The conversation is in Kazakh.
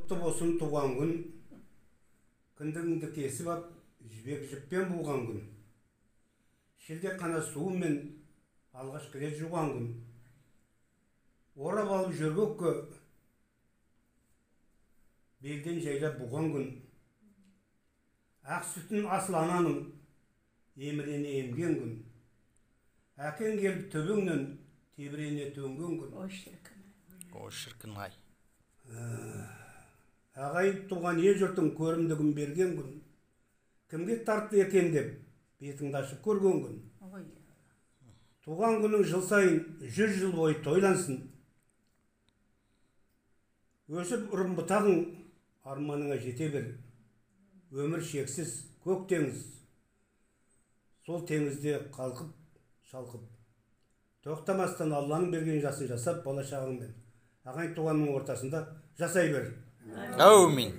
Құтты болсын туған күн, кіндігіңді кесіп ап, жібек жіппен буған күн. Шілде қана суымен алғаш рет жуған күн. Орап алып жүргекке белден жайлап буған күн. Ақ сүтін асыл ананың емірене емген күн. Әкең келіп төбеңнен тебірене төнген күн. О шіркін ай. Ағайып туған ел жұртың көрімдігін берген күн. Кімге тартты екен деп бетіңді ашып көрген күн. Туған күнің жыл сайын 100 жыл бойы тойлансын. Өсіп ұрын бұтағың арманыңа жете бер. Өмір шексіз, көк теңіз. Сол теңізде қалқып, шалқып. Тоқтамастан Алланың берген жасын жасап, бала шағыңмен ағайын туғанның ортасында жасай бер. Әумин.